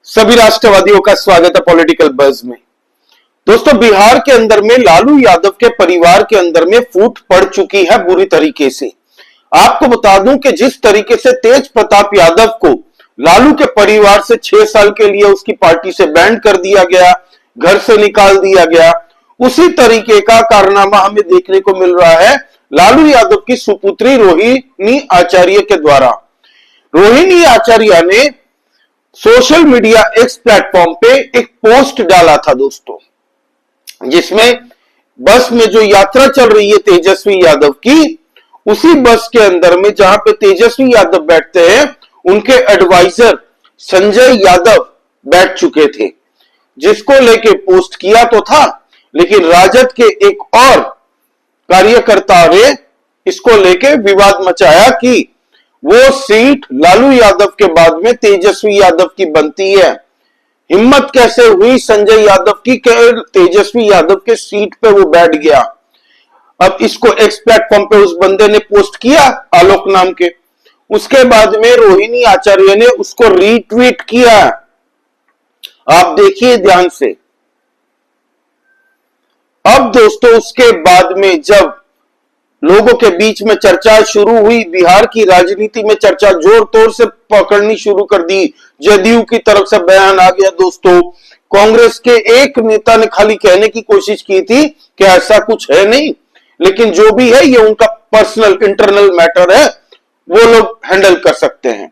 सभी राष्ट्रवादियों का स्वागत है पॉलिटिकल बज में। दोस्तों, बिहार के अंदर में लालू यादव के परिवार के अंदर में फूट पड़ चुकी है बुरी तरीके से। आपको बता दूं कि जिस तरीके से तेज प्रताप यादव को लालू के परिवार से 6 साल के लिए उसकी पार्टी से बैन कर दिया गया, घर से निकाल दिया गया, उसी तरीके का कारनामा हमें देखने को मिल रहा है लालू यादव की सुपुत्री रोहिणी आचार्य के द्वारा। रोहिणी आचार्य ने सोशल मीडिया एक्स प्लेटफॉर्म पे एक पोस्ट डाला था दोस्तों, जिसमें बस में जो यात्रा चल रही है तेजस्वी यादव की, उसी बस के अंदर में जहां पे तेजस्वी यादव बैठते हैं, उनके एडवाइजर संजय यादव बैठ चुके थे, जिसको लेके पोस्ट किया तो था, लेकिन राजद के एक और कार्यकर्ता ने इसको लेके विवाद मचाया कि वो सीट लालू यादव के बाद में तेजस्वी यादव की बनती है। हिम्मत कैसे हुई संजय यादव की कि तेजस्वी यादव के सीट पे वो बैठ गया। अब इसको एक्स प्लेटफॉर्म पे उस बंदे ने पोस्ट किया, आलोक नाम के। उसके बाद में रोहिणी आचार्य ने उसको रीट्वीट किया। आप देखिए ध्यान से। अब दोस्तों, उसके बाद में जब लोगों के बीच में चर्चा शुरू हुई, बिहार की राजनीति में चर्चा जोर तोर से पकड़नी शुरू कर दी। जदयू की तरफ से बयान आ गया दोस्तों। कांग्रेस के एक नेता ने खाली कहने की कोशिश की थी कि ऐसा कुछ है नहीं, लेकिन जो भी है ये उनका पर्सनल इंटरनल मैटर है, वो लोग हैंडल कर सकते हैं।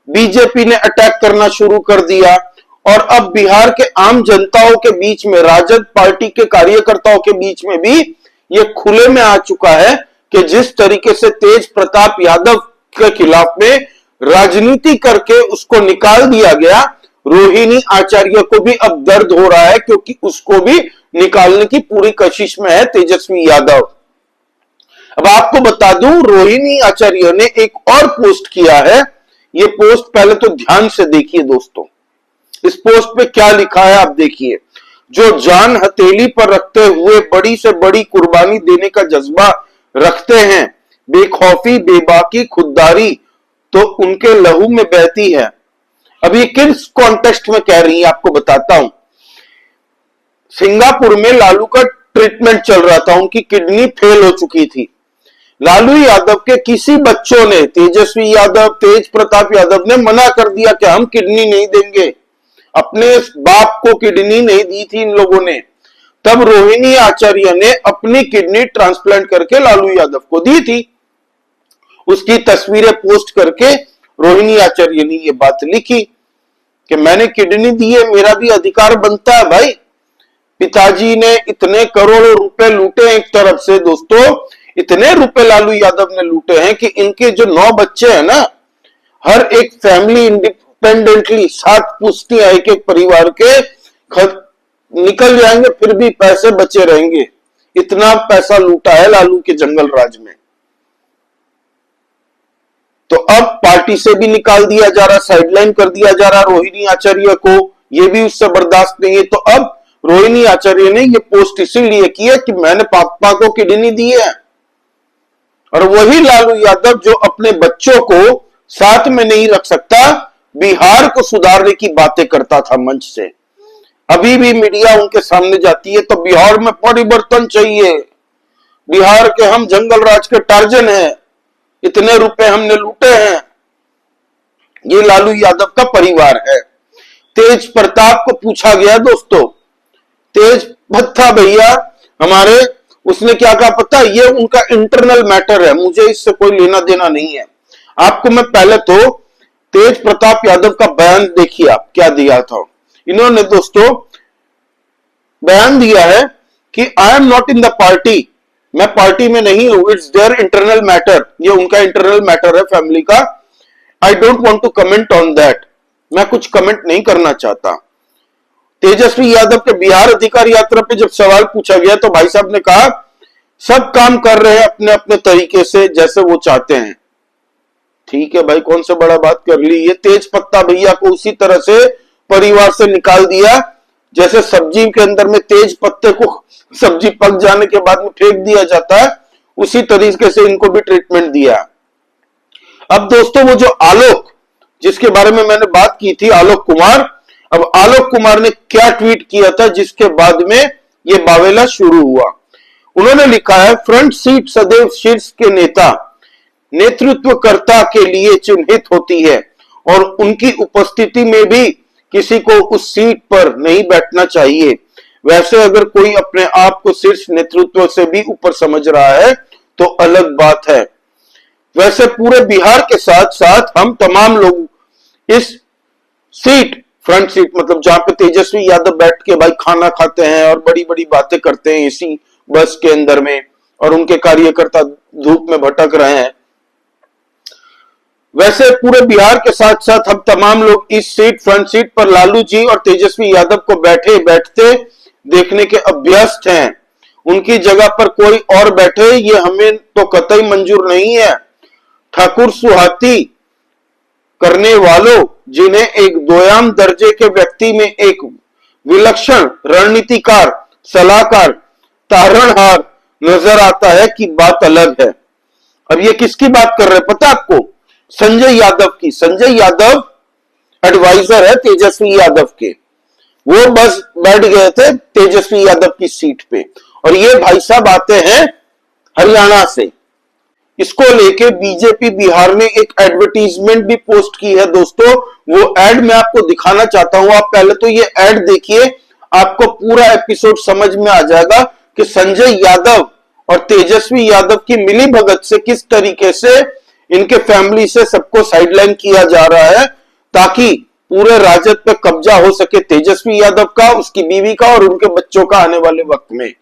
बीजेपी ने अटैक करना शुरू कर दिया और अब बिहार के आम जनताओं के बीच में, राजद पार्टी के कार्यकर्ताओं के बीच में भी ये खुले में आ चुका है कि जिस तरीके से तेज प्रताप यादव के खिलाफ में राजनीति करके उसको निकाल दिया गया, रोहिणी आचार्य को भी अब दर्द हो रहा है, क्योंकि उसको भी निकालने की पूरी कोशिश में है तेजस्वी यादव। अब आपको बता दूं, रोहिणी आचार्य ने एक और पोस्ट किया है। ये पोस्ट पहले तो ध्यान से देखिए दोस्तों। इस पोस्ट पे क्या लिखा है आप देखिए। जो जान हथेली पर रखते हुए बड़ी से बड़ी कुर्बानी देने का जज्बा रखते हैं, बेखौफी बेबाकी खुददारी तो उनके लहू में बहती है। अब ये किस कॉन्टेक्स्ट में कह रही है आपको बताता हूं। सिंगापुर में लालू का ट्रीटमेंट चल रहा था, उनकी किडनी फेल हो चुकी थी। लालू यादव के किसी बच्चों ने, तेजस्वी यादव, तेज प्रताप यादव ने मना कर दिया कि हम किडनी नहीं देंगे। अपने बाप को किडनी नहीं दी थी इन लोगों ने। तब रोहिणी आचार्य ने अपनी किडनी ट्रांसप्लांट करके लालू यादव को दी थी। उसकी तस्वीरें पोस्ट करके रोहिणी आचार्य ने यह बात लिखी कि मैंने किडनी दी है, मेरा भी अधिकार बनता है भाई। पिताजी ने इतने करोड़ों रुपए लूटे, एक तरफ से दोस्तों इतने रुपए लालू यादव ने लूटे हैं कि इनके जो 9 बच्चे हैं ना, हर एक फैमिली इंडिपेंडेंटली 7 पुश्तियां एक एक परिवार के निकल जाएंगे, फिर भी पैसे बचे रहेंगे। इतना पैसा लूटा है लालू के जंगल राज में। तो अब पार्टी से भी निकाल दिया जा रहा, साइडलाइन कर दिया जा रहा रोहिणी आचार्य को। यह भी उससे बर्दाश्त नहीं है। तो अब रोहिणी आचार्य ने यह पोस्ट इसीलिए की है कि मैंने पापा को किडनी दी है। और वही लालू यादव जो अपने बच्चों को साथ में नहीं रख सकता, बिहार को सुधारने की बातें करता था मंच से। अभी भी मीडिया उनके सामने जाती है तो बिहार में परिवर्तन चाहिए, बिहार के हम जंगल राज के टार्जन हैं, इतने रुपए हमने लूटे हैं। ये लालू यादव का परिवार है। तेज प्रताप को पूछा गया दोस्तों, तेज भत्था भैया हमारे, उसने क्या कहा पता, ये उनका इंटरनल मैटर है, मुझे इससे कोई लेना देना नहीं है। आपको मैं पहले तो तेज प्रताप यादव का बयान देखिए आप क्या दिया था। इन्होंने दोस्तों बयान दिया है कि I am not in the party, मैं पार्टी में नहीं हूं, इट्स देयर इंटरनल मैटर, ये उनका इंटरनल मैटर है फैमिली का। I don't want to comment on that, मैं कुछ कमेंट नहीं करना चाहता। तेजस्वी यादव के बिहार अधिकार यात्रा पे जब सवाल पूछा गया तो भाई साहब ने कहा सब काम कर रहे हैं अपने अपने तरीके से जैसे वो चाहते हैं। ठीक है भाई, कौन सा बड़ा बात कर ली। ये तेज पत्ता भैया को उसी तरह से परिवार से निकाल दिया जैसे सब्जी के अंदर में तेज पत्ते को सब्जी पक जाने के बाद में फेंक दिया जाता है, उसी तरीके से इनको भी ट्रीटमेंट दिया। अब दोस्तों वो जो आलोक, जिसके बारे में मैंने बात की थी, आलोक कुमार, अब आलोक कुमार ने क्या ट्वीट किया था जिसके बाद में यह बावेला शुरू हुआ। उन्होंने लिखा है, फ्रंट सीट सदैव शीर्ष के नेता नेतृत्वकर्ता के लिए चिन्हित होती है और उनकी उपस्थिति में भी किसी को उस सीट पर नहीं बैठना चाहिए। वैसे अगर कोई अपने आप को शीर्ष नेतृत्व से भी ऊपर समझ रहा है तो अलग बात है। वैसे पूरे बिहार के साथ साथ हम तमाम लोग इस सीट, फ्रंट सीट मतलब जहां पे तेजस्वी यादव बैठ के भाई खाना खाते हैं और बड़ी बड़ी बातें करते हैं इसी बस के अंदर में, और उनके कार्यकर्ता धूप में भटक रहे हैं, वैसे पूरे बिहार के साथ साथ हम तमाम लोग इस सीट, फ्रंट सीट पर लालू जी और तेजस्वी यादव को बैठते देखने के अभ्यस्त हैं। उनकी जगह पर कोई और बैठे ये हमें तो कतई मंजूर नहीं है। ठाकुर सुहाती करने वालों, जिन्हें एक दोयाम दर्जे के व्यक्ति में एक विलक्षण रणनीतिकार, सलाहकार, तारणहार नजर आता है कि बात अलग है। अब ये किसकी बात कर रहे हैं पता आपको? संजय यादव की। संजय यादव एडवाइजर है तेजस्वी यादव के, वो बस बैठ गए थे तेजस्वी यादव की सीट पे, और ये भाई साहब आते हैं हरियाणा से। इसको लेके बीजेपी बिहार ने एक एडवर्टीजमेंट भी पोस्ट की है दोस्तों, वो एड मैं आपको दिखाना चाहता हूं। आप पहले तो ये एड देखिए, आपको पूरा एपिसोड समझ में आ जाएगा कि संजय यादव और तेजस्वी यादव की मिली भगत से किस तरीके से इनके फैमिली से सबको साइडलाइन किया जा रहा है, ताकि पूरे राजद पे कब्जा हो सके तेजस्वी यादव का, उसकी बीवी का और उनके बच्चों का आने वाले वक्त में।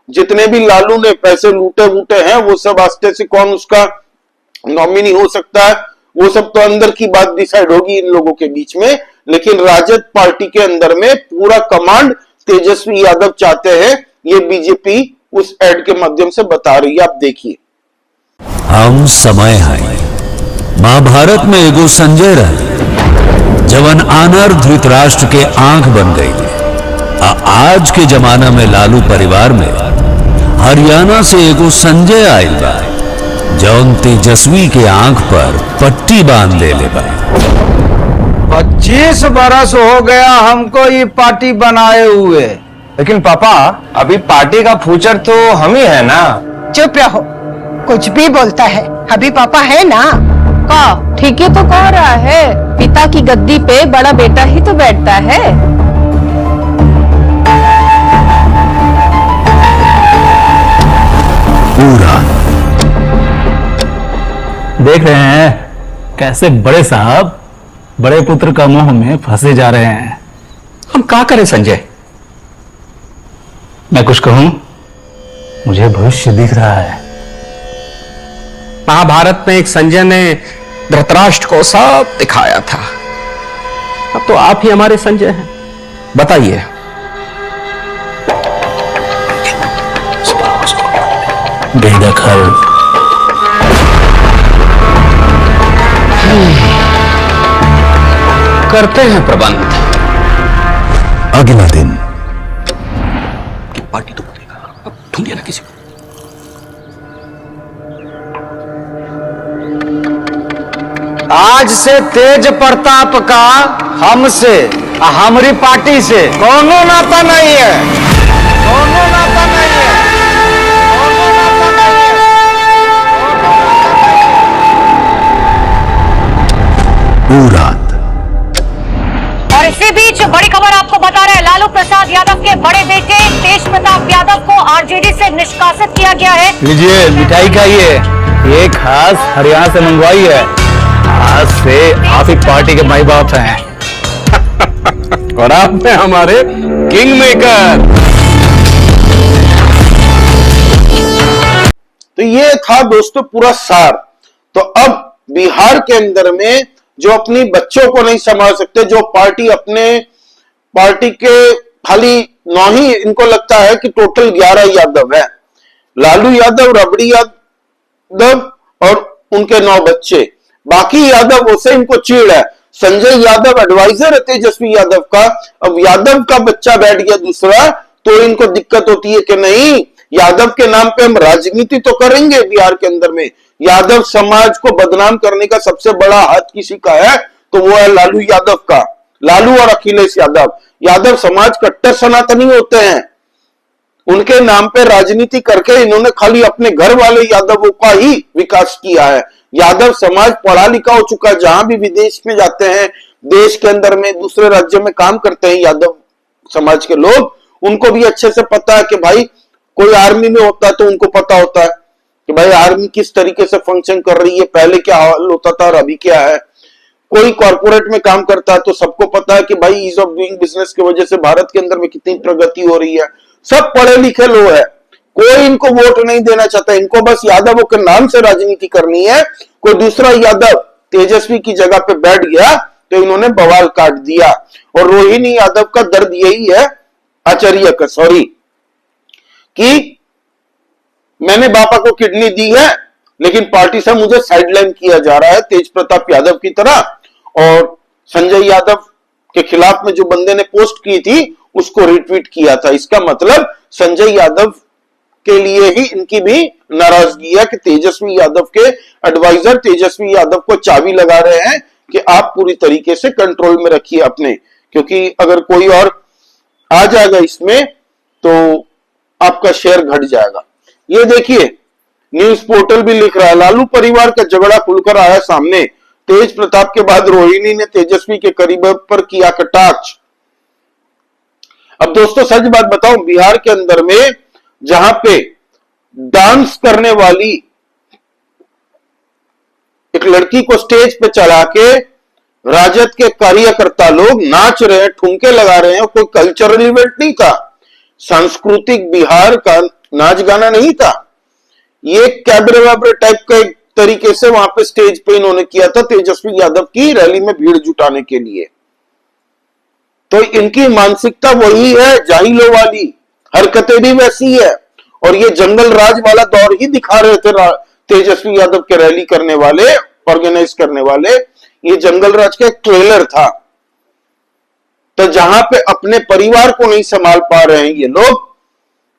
जितने भी लालू ने पैसे लूटे वूटे हैं वो सब आस्ते से कौन उसका नॉमिनी हो सकता है, वो सब तो अंदर की बात डिसाइड होगी इन लोगों के बीच में। लेकिन राजद पार्टी के अंदर में पूरा कमांड तेजस्वी यादव चाहते हैं, ये बीजेपी उस एड के माध्यम से बता रही है। आप देखिए। हम समय है महाभारत में एगो संजय रहे जवन आनर धृतराष्ट्र के आंख बन गई थी। आज के जमाना में लालू परिवार में हरियाणा से एगो संजय आयल बा जौन तेजस्वी के आंख पर पट्टी बांध ले बा। 25 बरस हो गया हमको ये पार्टी बनाए हुए, लेकिन पापा अभी पार्टी का फ्यूचर तो हम ही है ना। चुप रहो, कुछ भी बोलता है, अभी पापा है ना। का ठीक है तो कह रहा है, पिता की गद्दी पे बड़ा बेटा ही तो बैठता है। पूरा देख रहे हैं कैसे बड़े साहब बड़े पुत्र का मोह में फंसे जा रहे हैं। हम क्या करें संजय? मैं कुछ कहूं, मुझे भविष्य दिख रहा है। महाभारत में एक संजय ने धृतराष्ट्र को सब दिखाया था, अब तो आप ही हमारे संजय हैं। बताइए। बेदखल करते हैं प्रबंध। अगला दिन पार्टी तो बनेगा, अब ढूंढिए ना किसी को। आज से तेज प्रताप का हमसे, हमारी पार्टी से कोनो नाता नहीं है, कोनो नाता नहीं है, कोनो नाता नहीं है। पूरा और इसी बीच बड़ी खबर आपको बता रहे हैं, लालू प्रसाद यादव के बड़े बेटे तेज प्रताप यादव को आरजेडी से निष्कासित किया गया है। लीजिए मिठाई खाइए, ये खास हरियाणा से मंगवाई है। आज से आप ही पार्टी के माई बाप हैं। और आप में हमारे किंग मेकर। तो ये था दोस्तों पूरा सार। तो अब बिहार के अंदर में जो अपनी बच्चों को नहीं संभाल सकते, जो पार्टी के खाली 9 ही इनको लगता है कि टोटल 11 यादव है, लालू यादव, रबड़ी यादव और उनके 9 बच्चे, बाकी यादव उसे इनको चिढ़ है। संजय यादव एडवाइजर है तेजस्वी यादव का, अब यादव का बच्चा बैठ गया दूसरा, तो इनको दिक्कत होती है कि नहीं, यादव के नाम पे हम राजनीति तो करेंगे बिहार के अंदर में। यादव समाज को बदनाम करने का सबसे बड़ा हाथ किसी का है तो वो है लालू यादव का। लालू और अखिलेश यादव। यादव समाज कट्टर सनातनी होते हैं। उनके नाम पे राजनीति करके इन्होंने खाली अपने घर वाले यादवों का ही विकास किया है। यादव समाज पढ़ा लिखा हो चुका है। जहां भी विदेश में जाते हैं, देश के अंदर में, दूसरे राज्य में काम करते हैं यादव समाज के लोग, उनको भी अच्छे से पता है कि भाई कोई आर्मी में होता है तो उनको पता होता है कि भाई आर्मी किस तरीके से फंक्शन कर रही है, पहले क्या हाल होता था और अभी क्या है। कोई कॉर्पोरेट में काम करता है तो सबको पता है कि भाई ईज ऑफ डूइंग बिजनेस की वजह से भारत के अंदर में कितनी प्रगति हो रही है। सब पढ़े लिखे लोग हैं। कोई इनको वोट नहीं देना चाहता। इनको बस यादवों के नाम से राजनीति करनी है। कोई दूसरा यादव तेजस्वी की जगह पे बैठ गया तो इन्होंने बवाल काट दिया। और रोहिणी यादव का दर्द यही है, आचार्य का, सॉरी, कि मैंने बापा को किडनी दी है लेकिन पार्टी से मुझे साइडलाइन किया जा रहा है तेज प्रताप यादव की तरह। और संजय यादव के खिलाफ में जो बंदे ने पोस्ट की थी उसको रिट्वीट किया था। इसका मतलब संजय यादव के लिए ही इनकी भी नाराजगी है कि तेजस्वी यादव के एडवाइजर तेजस्वी यादव को चाबी लगा रहे हैं कि आप पूरी तरीके से कंट्रोल में रखिए अपने, क्योंकि अगर कोई और आ जाएगा इसमें तो आपका शेयर घट जाएगा। ये देखिए न्यूज पोर्टल भी लिख रहा है, लालू परिवार का झगड़ा खुलकर आया सामने। तेज प्रताप के बाद रोहिणी ने तेजस्वी के करीब पर किया कटाक्ष। अब दोस्तों सच बात बताऊं, बिहार के अंदर में जहां पे डांस करने वाली एक लड़की को स्टेज पे चढ़ा के राजद के कार्यकर्ता लोग नाच रहे हैं, ठुमके लगा रहे हैं, कोई कल्चरल इवेंट नहीं था, सांस्कृतिक बिहार का नाच गाना नहीं था, ये कैबरे वैबरे टाइप का एक तरीके से वहां पे स्टेज पे इन्होंने किया था तेजस्वी यादव की रैली में भीड़ जुटाने के लिए। तो इनकी मानसिकता वही है, जाहिलों वाली हरकतें भी वैसी है। और ये जंगल राज वाला दौर ही दिखा रहे थे तेजस्वी यादव के रैली करने वाले, ऑर्गेनाइज करने वाले। ये जंगल राज का एक ट्रेलर था। तो जहां पे अपने परिवार को नहीं संभाल पा रहे हैं ये लोग,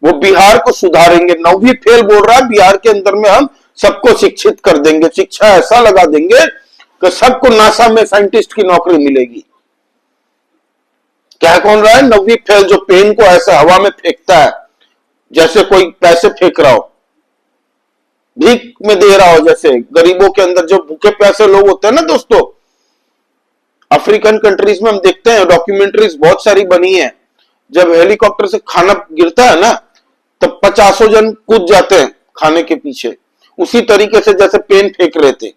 वो बिहार को सुधारेंगे। 9वीं फेल बोल रहा है, बिहार के अंदर में हम सबको शिक्षित कर देंगे, शिक्षा ऐसा लगा देंगे कि सबको नासा में साइंटिस्ट की नौकरी मिलेगी। क्या कौन रहा है 9वीं फेल, जो पेन को ऐसे हवा में फेंकता है जैसे कोई पैसे फेंक रहा हो, भीख में दे रहा हो। जैसे गरीबों के अंदर जो भूखे प्यासे लोग होते हैं ना दोस्तों, अफ्रीकन कंट्रीज में हम देखते हैं, डॉक्यूमेंट्रीज बहुत सारी बनी है, जब हेलीकॉप्टर से खाना गिरता है ना तब 50 जन कूद जाते हैं खाने के पीछे, उसी तरीके से जैसे पेन फेंक रहे थे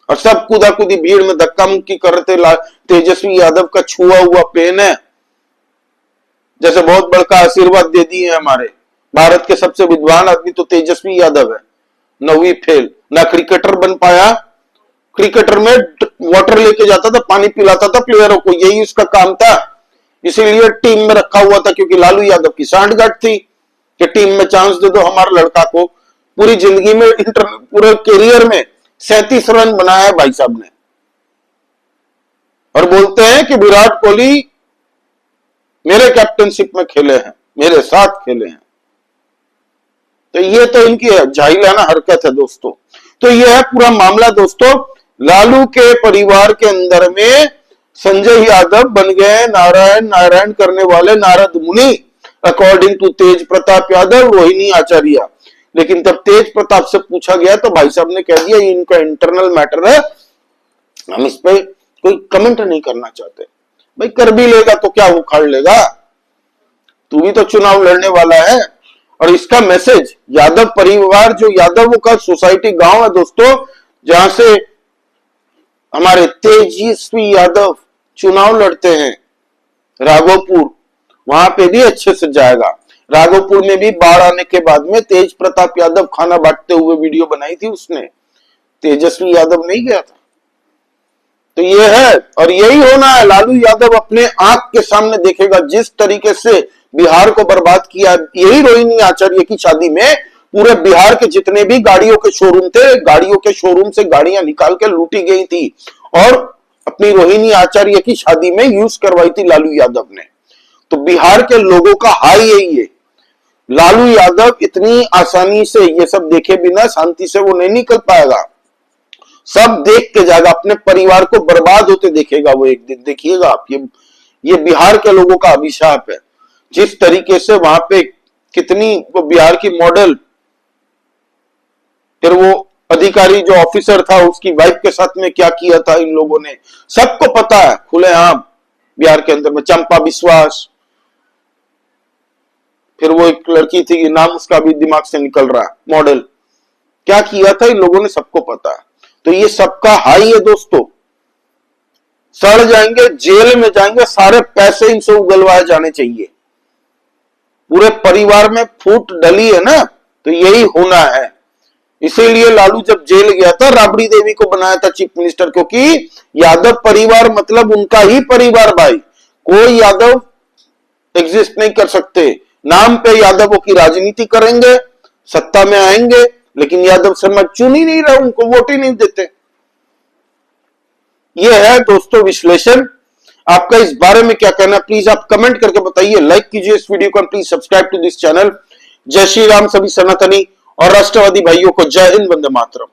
और सब कूदा कूदी भीड़ में धक्का मुक्की कर रहे थे। तेजस्वी यादव का छुआ हुआ पेन है, जैसे बहुत बड़का आशीर्वाद दे दिए हमारे भारत के सबसे विद्वान आदमी तो तेजस्वी यादव है। 9वीं फेल, ना क्रिकेटर बन पाया, क्रिकेटर में वाटर लेके जाता था, पानी पिलाता था प्लेयरों को, यही उसका काम था। इसीलिए टीम में रखा हुआ था, क्योंकि लालू यादव की सांठगांठ थी कि टीम में चांस दे दो हमारे लड़का को। पूरी जिंदगी में पूरे करियर में 37 रन बनाया है भाई साहब ने। और बोलते हैं कि विराट कोहली मेरे कैप्टनशिप में खेले हैं, मेरे साथ खेले हैं। तो ये तो इनकी जाहिलाना हरकत है दोस्तों। तो ये है पूरा मामला दोस्तों। लालू के परिवार के अंदर में संजय यादव बन गए नारायण नारायण करने वाले नारद मुनि, अकॉर्डिंग टू तेज प्रताप यादव, रोहिणी आचार्य। लेकिन तब तेज प्रताप से पूछा गया तो भाई साहब ने कह दिया ये इनका इंटरनल मैटर है, हम इस पे कोई कमेंट नहीं करना चाहते। भाई कर भी लेगा तो क्या उखाड़ लेगा, तू भी तो चुनाव लड़ने वाला है। और इसका मैसेज यादव परिवार, जो यादवों का सोसाइटी गांव है दोस्तों, जहां से हमारे तेजस्वी यादव चुनाव लड़ते हैं, राघोपुर, वहां पे भी अच्छे से जाएगा। राघोपुर में भी बाढ़ आने के बाद में तेज प्रताप यादव खाना बांटते हुए वीडियो बनाई थी उसने, तेजस्वी यादव नहीं गया था। तो ये है और यही होना है। लालू यादव अपने आंख के सामने देखेगा जिस तरीके से बिहार को बर्बाद किया। यही रोहिणी आचार्य की शादी में पूरे बिहार के जितने भी गाड़ियों के शोरूम थे, गाड़ियों के शोरूम से गाड़ियां निकाल के लूटी गई थी और अपनी रोहिणी आचार्य की शादी में यूज करवाई थी लालू यादव ने। तो बिहार के लोगों का हाल यही है। लालू यादव इतनी आसानी से ये सब देखे बिना शांति से वो नहीं निकल पाएगा। सब देख के जाएगा, अपने परिवार को बर्बाद होते देखेगा वो एक दिन, देखिएगा आप। ये ये बिहार के लोगों का अभिशाप है। जिस तरीके से वहां पे कितनी वो बिहार की मॉडल, फिर वो अधिकारी जो ऑफिसर था उसकी वाइफ के साथ में क्या किया था इन लोगों ने, सबको पता है खुलेआम बिहार के अंदर में। चंपा विश्वास, फिर वो एक लड़की थी, नाम उसका भी दिमाग से निकल रहा है, मॉडल, क्या किया था इन लोगों ने सबको पता है। तो ये सबका हाई है दोस्तों, सड़ जाएंगे, जेल में जाएंगे, सारे पैसे इनसे उगलवाए जाने चाहिए। पूरे परिवार में फूट डली है ना, तो यही होना है। इसीलिए लालू जब जेल गया था, राबड़ी देवी को बनाया था चीफ मिनिस्टर, क्योंकि यादव परिवार मतलब उनका ही परिवार भाई, कोई यादव एग्जिस्ट नहीं कर सकते। नाम पे यादवों की राजनीति करेंगे, सत्ता में आएंगे, लेकिन यादव समाज चुन ही नहीं रहा, उनको वोट ही नहीं देते। यह है दोस्तों विश्लेषण। आपका इस बारे में क्या कहना, प्लीज आप कमेंट करके बताइए। लाइक कीजिए इस वीडियो को, please subscribe to this channel. जय श्री राम सभी सनातनी और राष्ट्रवादी भाइयों को जय हिंद, वंदे मातरम।